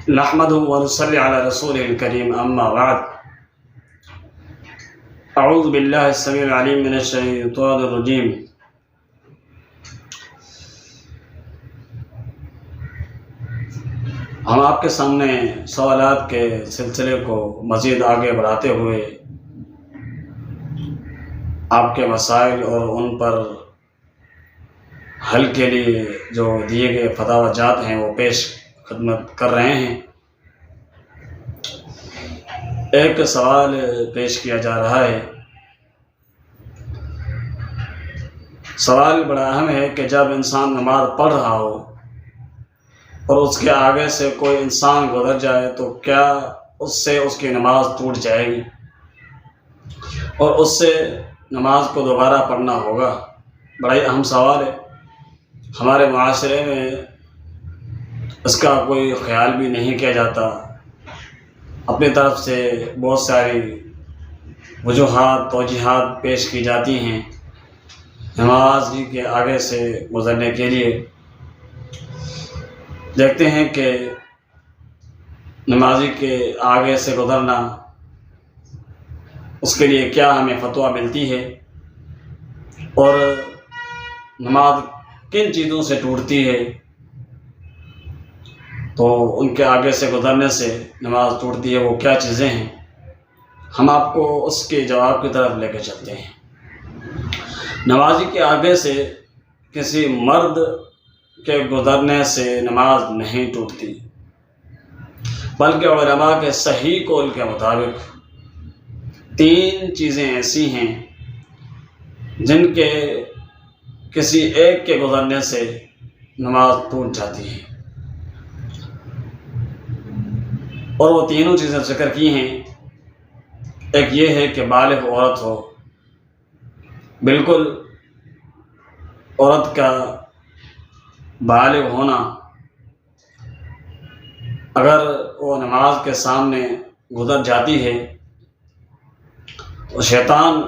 نحمده ونصلي على رسوله الكريم أما بعد أعوذ بالله السميع العليم من الشيطان الرجيم ہم آپ کے سامنے سوالات کے سلسلے کو مزید آگے بڑھاتے ہوئے آپ کے مسائل اور ان پر حل کے لیے جو دیے گئے فتاوی جات ہیں وہ پیش خدمت کر رہے ہیں۔ ایک سوال پیش کیا جا رہا ہے۔ سوال بڑا اہم ہے کہ جب انسان نماز پڑھ رہا ہو اور اس کے آگے سے کوئی انسان گزر جائے تو کیا اس سے اس کی نماز ٹوٹ جائے گی اور اس سے نماز کو دوبارہ پڑھنا ہوگا؟ بڑا ہی اہم سوال ہے۔ ہمارے معاشرے میں اس کا کوئی خیال بھی نہیں کیا جاتا۔ اپنی طرف سے بہت ساری وجوہات توجیحات پیش کی جاتی ہیں نماز کے آگے سے گزرنے کے لیے۔ دیکھتے ہیں کہ نمازی کے آگے سے گزرنا اس کے لیے کیا ہمیں فتویٰ ملتی ہے اور نماز کن چیزوں سے ٹوٹتی ہے، تو ان کے آگے سے گزرنے سے نماز ٹوٹتی ہے وہ کیا چیزیں ہیں، ہم آپ کو اس کے جواب کی طرف لے کے چلتے ہیں۔ نمازی کے آگے سے کسی مرد کے گزرنے سے نماز نہیں ٹوٹتی، بلکہ علماء کے صحیح قول کے مطابق 3 چیزیں ایسی ہیں جن کے کسی ایک کے گزرنے سے نماز ٹوٹ جاتی ہے، اور وہ تینوں چیزیں ذکر کی ہیں۔ ایک یہ ہے کہ بالغ عورت ہو، بالکل عورت کا بالغ ہونا، اگر وہ نماز کے سامنے گزر جاتی ہے تو شیطان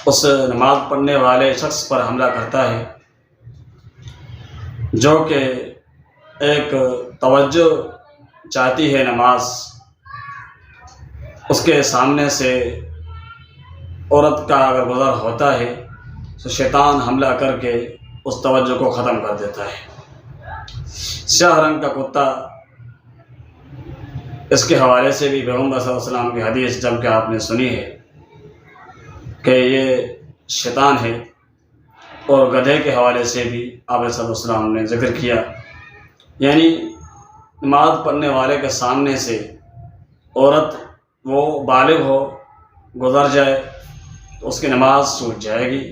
اس نماز پڑھنے والے شخص پر حملہ کرتا ہے، جو کہ ایک توجہ چاہتی ہے نماز، اس کے سامنے سے عورت کا اگر گزر ہوتا ہے تو شیطان حملہ کر کے اس توجہ کو ختم کر دیتا ہے۔ سیاہ رنگ کا کتا، اس کے حوالے سے بھی پیغمبر صلی اللہ علیہ وسلم کی حدیث جب کہ آپ نے سنی ہے کہ یہ شیطان ہے، اور گدھے کے حوالے سے بھی آپ صلی اللہ علیہ وسلم نے ذکر کیا، یعنی نماز پڑھنے والے کے سامنے سے عورت وہ بالغ ہو گزر جائے تو اس کی نماز ٹوٹ جائے گی۔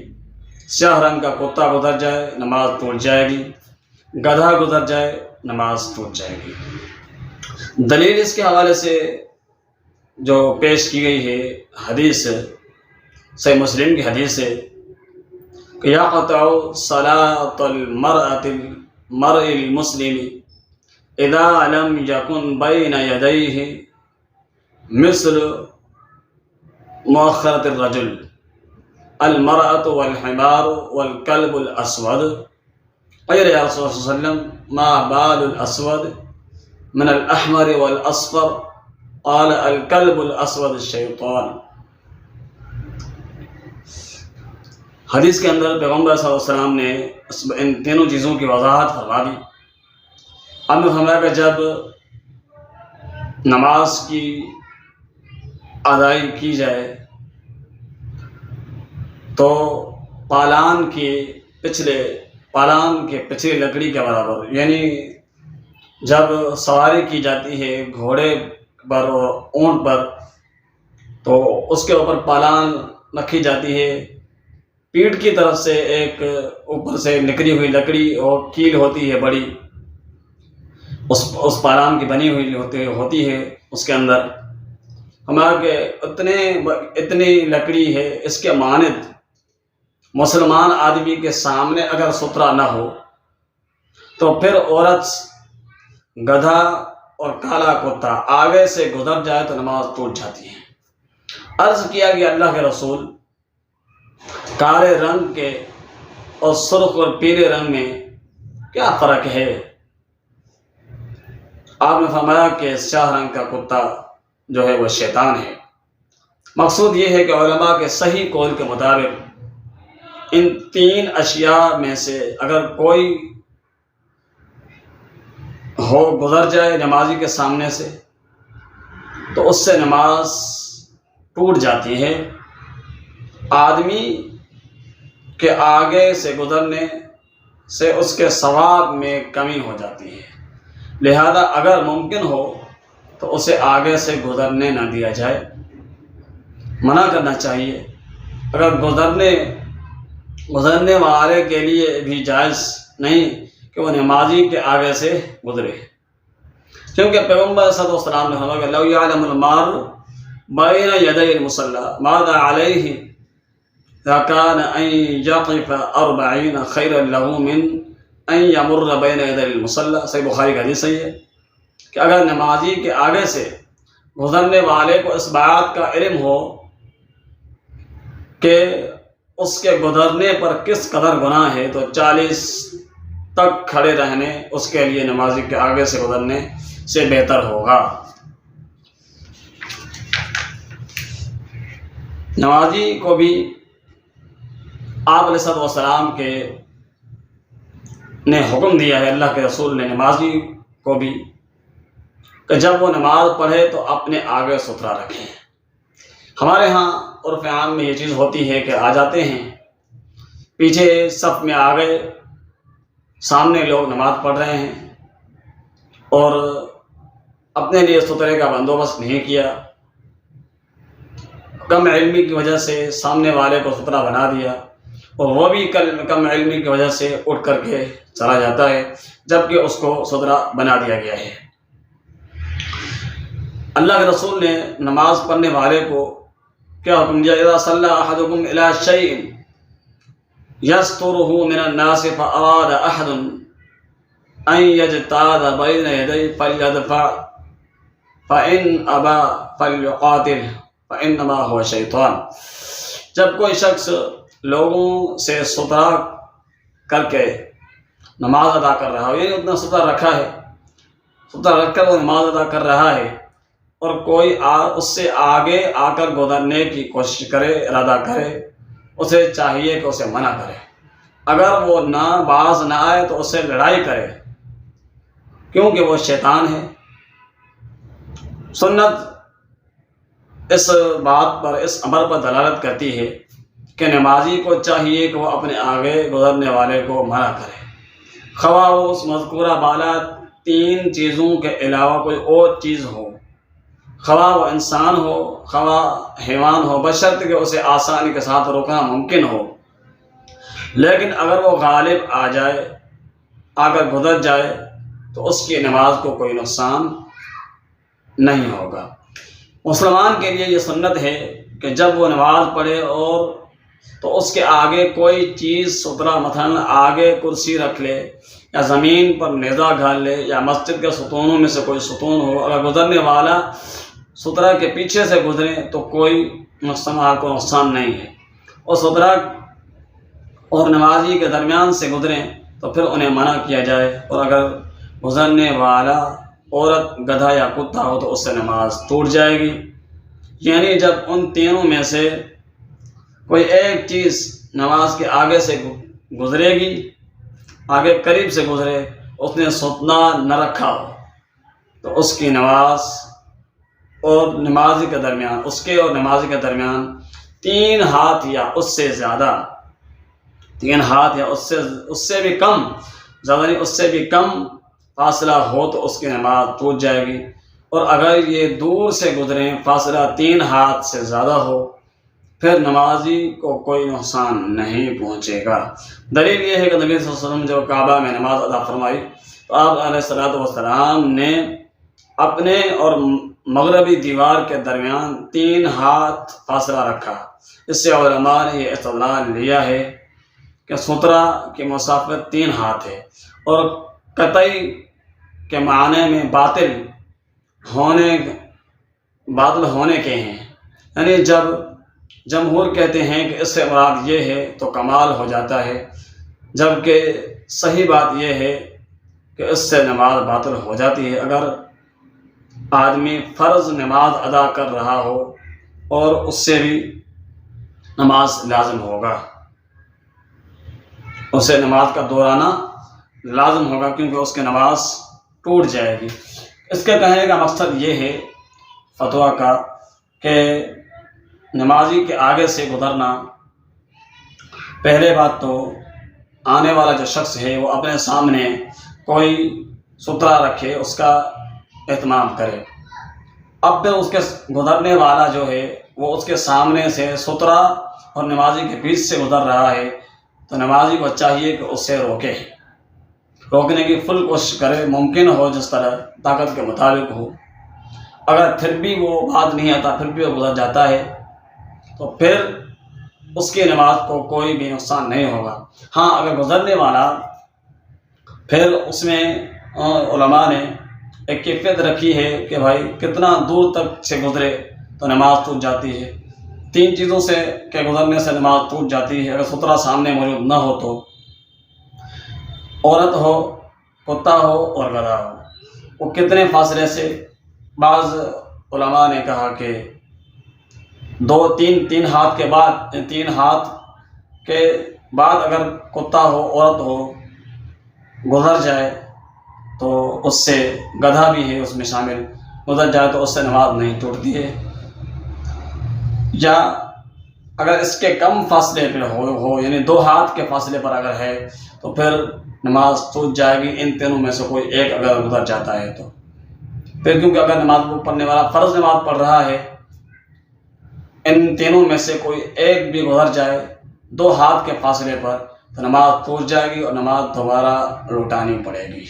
سیاہ رنگ کا کتا گزر جائے نماز ٹوٹ جائے گی، گدھا گزر جائے نماز ٹوٹ جائے گی۔ دلیل اس کے حوالے سے جو پیش کی گئی ہے حدیث صحیح مسلم کی حدیث ہے کہ یقطع صلاۃ المرء المسلم اذا لم يكن بين يديه مثل مؤخرة الرجل المرأة والحمار والكلب الأسود، قيل يا رسول الله صلى الله عليه وسلم ما بال الأسود من الأحمر والأصفر؟ قال الكلب الأسود الشيطان۔ حدیث کے اندر پیغمبر صلی اللہ علیہ وسلم نے ان تینوں چیزوں کی وضاحت فرما دی۔ اب فرمایا کہ جب نماز کی ادائیگی کی جائے تو پالان کے پچھلے لکڑی کے برابر، یعنی جب سواری کی جاتی ہے گھوڑے پر اور اونٹ پر تو اس کے اوپر پالان رکھی جاتی ہے، پیٹھ کی طرف سے ایک اوپر سے نکلی ہوئی لکڑی اور کیل ہوتی ہے بڑی، اس پالان کی بنی ہوئی ہوتی ہے، اس کے اندر ہمارا کہ اتنی لکڑی ہے، اس کے مانند مسلمان آدمی کے سامنے اگر سترا نہ ہو تو پھر عورت، گدھا اور کالا کتا آگے سے گزر جائے تو نماز ٹوٹ جاتی ہے۔ عرض کیا کہ اللہ کے رسول، کالے رنگ کے اور سرخ اور پیلے رنگ میں کیا فرق ہے؟ آپ نے فرمایا کہ سیاہ رنگ کا کتا جو ہے وہ شیطان ہے۔ مقصود یہ ہے کہ علماء کے صحیح قول کے مطابق ان تین اشیاء میں سے اگر کوئی گزر جائے نمازی کے سامنے سے تو اس سے نماز ٹوٹ جاتی ہے۔ آدمی کے آگے سے گزرنے سے اس کے ثواب میں کمی ہو جاتی ہے، لہذا اگر ممکن ہو تو اسے آگے سے گزرنے نہ دیا جائے، منع کرنا چاہیے۔ اگر گزرنے والے کے لیے بھی جائز نہیں کہ وہ نمازی کے آگے سے گزرے، کیونکہ پیغمبر صلی اللہ علیہ وسلم نے فرمایا کہ لو یعلم المار بین یدی المصلی ماذا علیہ لکان ان یقف 40 خیرا له من ان یمر بین یدی المصلی۔ صحیح بخاری کا حدیث ہے کہ اگر نمازی کے آگے سے گزرنے والے کو اس بات کا علم ہو کہ اس کے گزرنے پر کس قدر گناہ ہے تو 40 تک کھڑے رہنے اس کے لیے نمازی کے آگے سے گزرنے سے بہتر ہوگا۔ نمازی کو بھی آپ علیہ السلام کے نے حکم دیا ہے، اللہ کے رسول نے نمازی کو بھی، کہ جب وہ نماز پڑھے تو اپنے آگے ستھرا رکھیں۔ ہمارے ہاں عرف عام میں یہ چیز ہوتی ہے کہ آ جاتے ہیں پیچھے صف میں آ گئے، سامنے لوگ نماز پڑھ رہے ہیں اور اپنے لیے ستھرے کا بندوبست نہیں کیا، کم علمی کی وجہ سے سامنے والے کو ستھرا بنا دیا اور وہ بھی کم علمی کی وجہ سے اٹھ کر کے چلا جاتا ہے جبکہ اس کو ستھرا بنا دیا گیا ہے۔ اللہ کے رسول نے نماز پڑھنے والے کو کیا حکم دیا؟ اذا صلی احدکم الی شیء یسترہ من الناس فاراد احد ان یجتاز بین یدیہ فلیدفع فان ابى فلیقاتل فانما هو شیطان۔ جب کوئی شخص لوگوں سے ستھرا کر کے نماز ادا کر رہا ہو، یعنی اتنا ستھرا رکھا ہے، ستھرا رکھ کر وہ نماز ادا کر رہا ہے اور کوئی اس سے آگے آ کر گزرنے کی کوشش کرے، ارادہ کرے، اسے چاہیے کہ اسے منع کرے۔ اگر وہ باز نہ آئے تو اس سے لڑائی کرے، کیونکہ وہ شیطان ہے۔ سنت اس بات پر، اس امر پر دلالت کرتی ہے کہ نمازی کو چاہیے کہ وہ اپنے آگے گزرنے والے کو منع کرے، خواہ وہ اس مذکورہ بالا 3 چیزوں کے علاوہ کوئی اور چیز ہو، خواہ وہ انسان ہو خواہ حیوان ہو، بشرط کہ اسے آسانی کے ساتھ روکنا ممکن ہو۔ لیکن اگر وہ غالب آ جائے، آ کر گزر جائے تو اس کی نماز کو کوئی نقصان نہیں ہوگا۔ مسلمان کے لیے یہ سنت ہے کہ جب وہ نماز پڑھے اور تو اس کے آگے کوئی چیز ستھرا، مثلا آگے کرسی رکھ لے یا زمین پر نیزہ گھال لے یا مسجد کے ستونوں میں سے کوئی ستون ہو، اگر گزرنے والا ستھرا کے پیچھے سے گزرے تو کوئی نقصان نہیں ہے، اور ستھرا اور نمازی کے درمیان سے گزریں تو پھر انہیں منع کیا جائے، اور اگر گزرنے والا عورت، گدھا یا کتا ہو تو اس سے نماز ٹوٹ جائے گی۔ یعنی جب ان تینوں میں سے کوئی ایک چیز نماز کے آگے سے گزرے گی، آگے قریب سے گزرے، اس نے ستنا نہ رکھا ہو تو اس کی نماز اور نمازی کے درمیان، اس کے اور نمازی کے درمیان 3 ہاتھ یا اس سے زیادہ، 3 ہاتھ یا اس سے بھی کم، زیادہ نہیں، اس سے بھی کم فاصلہ ہو تو اس کی نماز ٹوٹ جائے گی۔ اور اگر یہ دور سے گزریں، فاصلہ 3 ہاتھ سے زیادہ ہو، پھر نمازی کو کوئی نقصان نہیں پہنچے گا۔ دلیل یہ ہے کہ نبی صلی اللہ علیہ وسلم جب کعبہ میں نماز ادا فرمائی تو آپ علیہ السلام نے اپنے اور مغربی دیوار کے درمیان 3 ہاتھ فاصلہ رکھا۔ اس سے علماء نے یہ استدلال لیا ہے کہ سترہ کی مسافت 3 ہاتھ ہے، اور قطعی کے معنی میں باطل ہونے کے ہیں، یعنی جب جمہور کہتے ہیں کہ اس سے مراد یہ ہے تو کمال ہو جاتا ہے، جبکہ صحیح بات یہ ہے کہ اس سے نماز باطل ہو جاتی ہے۔ اگر آدمی فرض نماز ادا کر رہا ہو اور اس سے بھی نماز لازم ہوگا، اسے نماز کا دہرانا لازم ہوگا، کیونکہ اس کی نماز ٹوٹ جائے گی۔ اس کے کہنے کا مقصد یہ ہے فتویٰ کا کہ نمازی کے آگے سے گزرنا، پہلے بات تو آنے والا جو شخص ہے وہ اپنے سامنے کوئی سترا رکھے، اس کا اہتمام کرے۔ اب پھر اس کے گزرنے والا جو ہے وہ اس کے سامنے سے سترا اور نمازی کے بیچ سے گزر رہا ہے، تو نمازی کو چاہیے کہ اس سے روکنے کی فل کوشش کرے، ممکن ہو جس طرح طاقت کے مطابق ہو۔ اگر پھر بھی وہ بات نہیں آتا، پھر بھی وہ گزر جاتا ہے، تو پھر اس کی نماز کو کوئی بھی نقصان نہیں ہوگا۔ ہاں اگر گزرنے والا پھر اس میں علماء نے ایک کیفیت رکھی ہے کہ بھائی کتنا دور تک سے گزرے تو نماز ٹوٹ جاتی ہے۔ 3 چیزوں سے کے گزرنے سے نماز ٹوٹ جاتی ہے۔ اگر سترا سامنے موجود نہ ہو تو عورت ہو، کتا ہو اور گدھا ہو، وہ کتنے فاصلے سے، بعض علماء نے کہا کہ 3 ہاتھ کے بعد، 3 ہاتھ کے بعد اگر کتا ہو، عورت ہو، گزر جائے تو اس سے، گدھا بھی ہے اس میں شامل، گزر جائے تو اس سے نماز نہیں ٹوٹتی ہے۔ یا اگر اس کے کم فاصلے پہ ہو یعنی 2 ہاتھ کے فاصلے پر اگر ہے تو پھر نماز ٹوٹ جائے گی، ان تینوں میں سے کوئی ایک اگر گزر جاتا ہے تو پھر، کیونکہ اگر نماز پڑھنے والا فرض نماز پڑھ رہا ہے، ان تینوں میں سے کوئی ایک بھی گزر جائے 2 ہاتھ کے فاصلے پر تو نماز ٹوٹ جائے گی اور نماز دوبارہ لوٹانی پڑے گی۔